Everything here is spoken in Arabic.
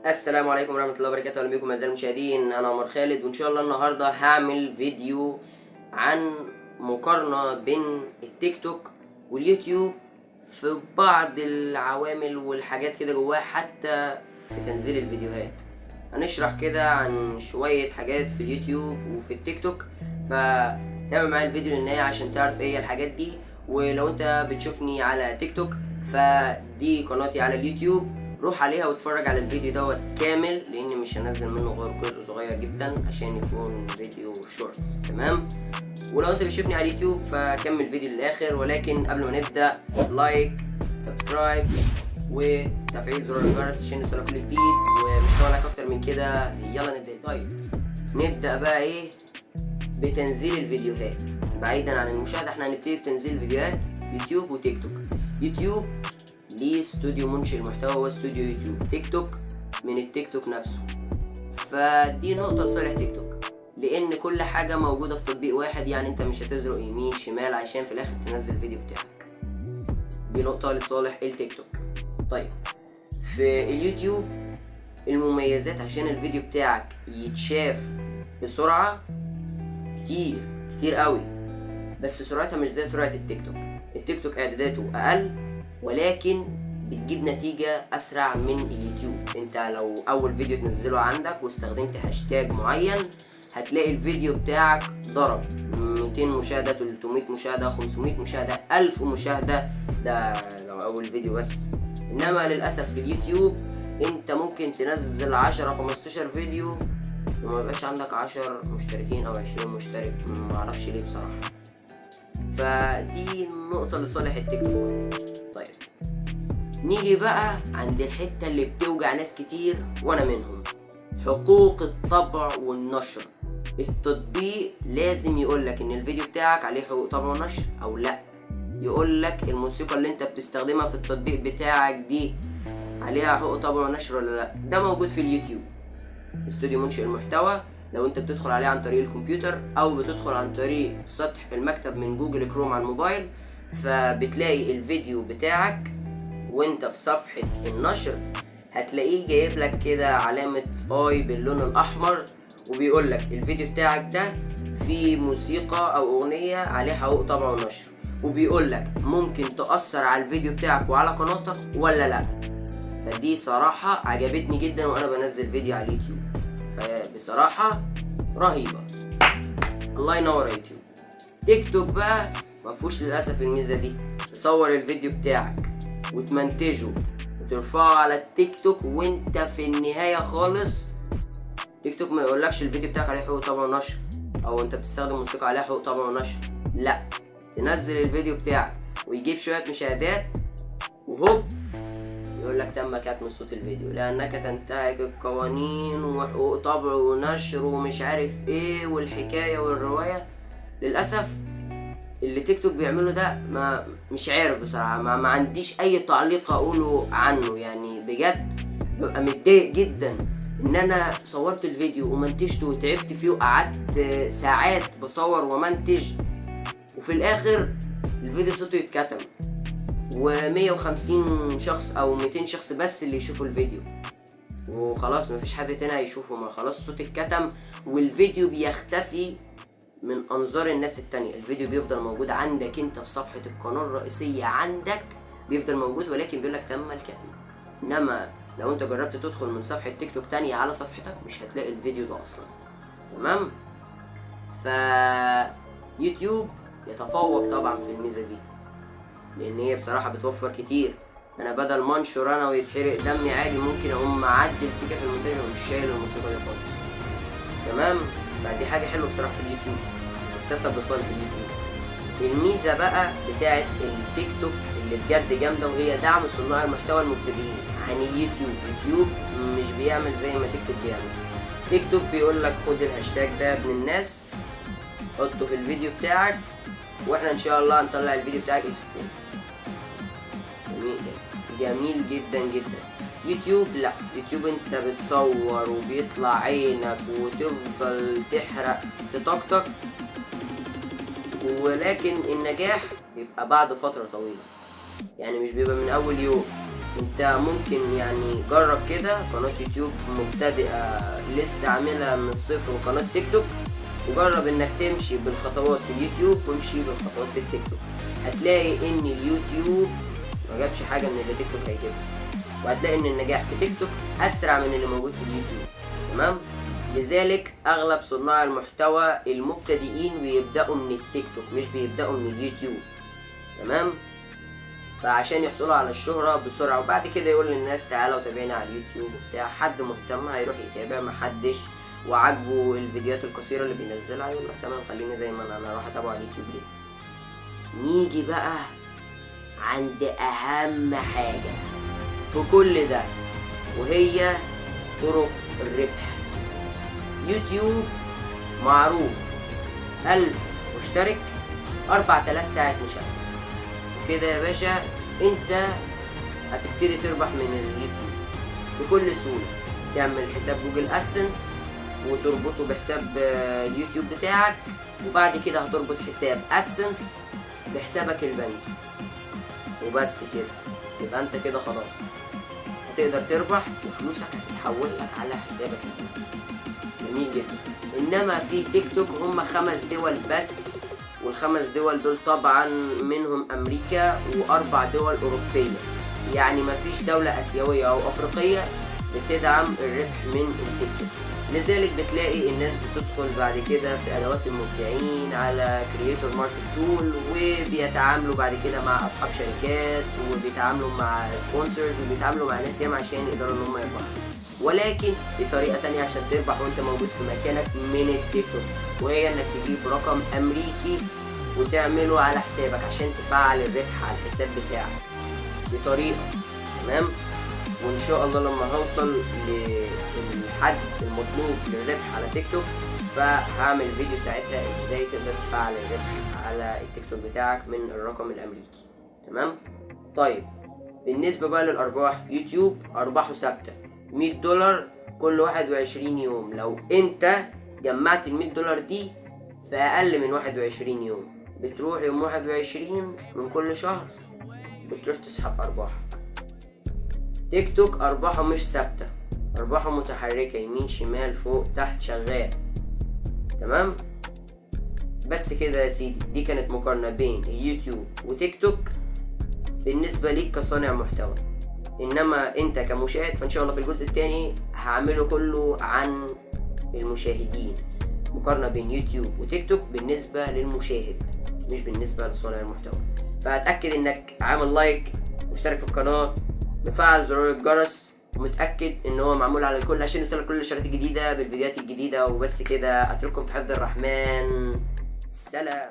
السلام عليكم ورحمة الله وبركاته. اهلا بكم اعزائي المشاهدين، انا عمر خالد، وان شاء الله النهارده هعمل فيديو عن مقارنة بين التيك توك واليوتيوب في بعض العوامل والحاجات كده جواه، حتى في تنزيل الفيديوهات. هنشرح كده عن شوية حاجات في اليوتيوب وفي التيك توك، فتابع معايا الفيديو للنهاية عشان تعرف ايه الحاجات دي. ولو انت بتشوفني على تيك توك فدي قناتي على اليوتيوب، روح عليها واتفرج على الفيديو دوت كامل، لان مش هنزل منه غير جزء صغير جدا عشان يكون فيديو شورتس. تمام؟ ولو انت بتشوفني على اليوتيوب فكمل الفيديو للاخر. ولكن قبل ما نبدا، لايك، سبسكرايب، وتفعيل زرار الجرس عشان يوصلك كل جديد، ومش هطولك اكتر من كده. يلا نبدا. طيب نبدا بقى ايه بتنزيل الفيديوهات. بعيدا عن المشاهده، احنا هنبتدي بتنزيل الفيديوهات يوتيوب وتيك توك. يوتيوب ليه استوديو منشئ المحتوى، هو استوديو يوتيوب. تيك توك من التيك توك نفسه. فدي نقطة لصالح تيك توك، لان كل حاجة موجودة في تطبيق واحد، يعني انت مش هتزرق يمين شمال عشان في الاخر تنزل الفيديو بتاعك. دي نقطة لصالح التيك توك. طيب في اليوتيوب المميزات عشان الفيديو بتاعك يتشاف بسرعة كتير قوي، بس سرعتها مش زي سرعة التيك توك. التيك توك اعداداته اقل ولكن بتجيب نتيجة اسرع من اليوتيوب. انت لو اول فيديو تنزله عندك واستخدمت هاشتاج معين، هتلاقي الفيديو بتاعك ضرب 200 مشاهدة، 300 مشاهدة، 500 مشاهدة، 1000 مشاهدة. ده لو اول فيديو بس. انما للأسف في اليوتيوب انت ممكن تنزل 10-15 فيديو وما يبقاش عندك 10 مشتركين او 20 مشترك، معرفش ليه بصراحة. فدي نقطة لصالح التيك توك. طيب نيجي بقى عند الحتة اللي بتوجع ناس كتير وانا منهم، حقوق الطبع والنشر. التطبيق لازم يقولك ان الفيديو بتاعك عليه حقوق طبع ونشر او لا، يقولك الموسيقى اللي انت بتستخدمها في التطبيق بتاعك دي عليها حقوق طبع ونشر ولا لا. ده موجود في اليوتيوب في استوديو منشئ المحتوى. لو انت بتدخل عليه عن طريق الكمبيوتر او بتدخل عن طريق سطح المكتب من جوجل كروم على الموبايل، فبتلاقي الفيديو بتاعك وانت في صفحة النشر هتلاقيه جايب لك كده علامة اي باللون الاحمر، وبيقول لك الفيديو بتاعك ده فيه موسيقى او اغنية عليها حقوق طبع ونشر، وبيقول لك ممكن تأثر على الفيديو بتاعك وعلى قناتك ولا لا. فدي صراحة عجبتني جدا وانا بنزل فيديو على اليوتيوب، فبصراحة رهيبة. الله ينور يا يوتيوب. تيك توك بقى مفهوش للأسف الميزة دي. تصور الفيديو بتاعك وتمنتجه وترفعه على التيك توك، وانت في النهاية خالص تيك توك ما يقولكش الفيديو بتاعك عليه حقوق طبع ونشر او انت بتستخدم موسيقى عليها حقوق طبع ونشر. لا، تنزل الفيديو بتاعك ويجيب شوية مشاهدات وهوب يقول لك تم كتم صوت الفيديو لانك تنتهك القوانين وحقوق طبع ونشر ومش عارف ايه والحكاية والرواية. للأسف اللي تيك توك بيعمله ده ما مش عارف بصراحة، ما عنديش اي تعليق اقوله عنه. يعني بجد ببقى متضايق جدا ان انا صورت الفيديو ومنتجته وتعبت فيه وقعدت ساعات بصور ومنتج، وفي الاخر الفيديو صوته يتكتم و150 شخص او 200 شخص بس اللي يشوفوا الفيديو، وخلاص مفيش حد تاني هيشوفه. ما خلاص الصوت اتكتم والفيديو بيختفي من انظار الناس التانية. الفيديو بيفضل موجود عندك انت في صفحة القناة الرئيسية عندك، بيفضل موجود ولكن بيقولك تم الكتم. انما لو انت جربت تدخل من صفحة تيك توك تانية على صفحتك مش هتلاقي الفيديو ده اصلا. تمام؟ يوتيوب يتفوق طبعا في الميزة دي، لان هي بصراحة بتوفر كتير. انا بدل ما انشر انا ويتحرق دمي عادي ممكن اقوم معدل سيكا في المونتاج ومش شايل الموسيقى دي خالص. تمام؟ فدي حاجة حلوة بصراحة في اليوتيوب، تكتسب لصالح اليوتيوب. الميزة بقى بتاعت التيك توك اللي بجد جامدة، وهي دعم صناع المحتوى المبتدئين عن اليوتيوب. يوتيوب مش بيعمل زي ما تيك توك بيعمل. تيك توك بيقول لك خد الهاشتاج ده يا ابن الناس، حطه في الفيديو بتاعك واحنا ان شاء الله هنطلع الفيديو بتاعك اكسبو. جميل جدا جدا. يوتيوب لا، يوتيوب انت بتصور وبيطلع عينك وتفضل تحرق في طاقتك، ولكن النجاح بيبقى بعد فترة طويلة، يعني مش بيبقى من اول يوم. انت ممكن يعني جرب كده قناة يوتيوب مبتدئة لسه عاملها من الصفر، وقناة تيك توك، وجرب انك تمشي بالخطوات في اليوتيوب وامشي بالخطوات في التيك توك. هتلاقي ان اليوتيوب ما جابش حاجة من اللي تيك توك هيجيبها، وهتلاقي ان النجاح في تيك توك اسرع من اللي موجود في اليوتيوب. تمام. لذلك اغلب صناع المحتوى المبتدئين بيبدأوا من التيك توك، مش بيبدأوا من اليوتيوب. تمام. فعشان يحصلوا على الشهرة بسرعة، وبعد كده يقول للناس تعالوا تابعنا على اليوتيوب وبتاع. حد مهتم هيروح يتابع، محدش وعاجبه الفيديوهات القصيرة اللي بينزلها يقول لك تمام خليني زي ما انا اروح اتابعه على اليوتيوب ليه. نيجي بقى عند اهم حاجة في كل ده، وهي طرق الربح. يوتيوب معروف 1000 مشترك 4000 ساعة مشاهدة، كده يا باشا انت هتبتدي تربح من اليوتيوب بكل سهولة. تعمل حساب جوجل ادسنس وتربطه بحساب اليوتيوب بتاعك، وبعد كده هتربط حساب ادسنس بحسابك البنكي، وبس كده يبقى انت كده خلاص هتقدر تربح وفلوسك هتتحول لك على حسابك البنكي. جميل جدا. انما في تيك توك هم 5 دول بس، والخمس دول دول طبعا منهم امريكا و4 دول اوروبية، يعني مفيش دولة اسيوية او افريقية بتدعم الربح من التيك توك. لذلك بتلاقي الناس بتدخل بعد كده في ادوات المبدعين على كرييتور ماركت تول، وبيتعاملوا بعد كده مع اصحاب شركات، وبيتعاملوا مع سبونسرز، وبيتعاملوا مع ناس ياما عشان يقدروا ان هم يربحوا. ولكن في طريقة تانية عشان تربح وانت موجود في مكانك من التيك توك، وهي انك تجيب رقم امريكي وتعمله على حسابك عشان تفعل الربح على الحساب بتاعك بطريقة. تمام. وان شاء الله لما هوصل للحد المطلوب للربح على تيك توك فهعمل فيديو ساعتها ازاي تقدر تفعل الربح على التيك توك بتاعك من الرقم الامريكي. تمام. طيب بالنسبة بقى للارباح، يوتيوب ارباحه ثابتة $100 كل 21 يوم. لو انت جمعت $100 دي في اقل من 21 يوم، بتروح يوم 21 من كل شهر بتروح تسحب ارباحك. تيك توك ارباحه مش ثابتة، ارباحه متحركة يمين شمال فوق تحت شغال. تمام. بس كده يا سيدي، دي كانت مقارنة بين اليوتيوب وتيك توك بالنسبة ليك كصانع محتوى. انما انت كمشاهد فان شاء الله في الجزء الثاني هعمله كله عن المشاهدين، مقارنة بين يوتيوب وتيك توك بالنسبة للمشاهد مش بالنسبة لصانع المحتوى. فاتأكد انك عامل لايك، مشترك في القناة، مفعل زرار الجرس، ومتأكد ان هو معمول على الكل عشان يوصلك كل الاشارات الجديدة بالفيديوهات الجديدة. وبس كده، اترككم في حفظ الرحمن. سلام.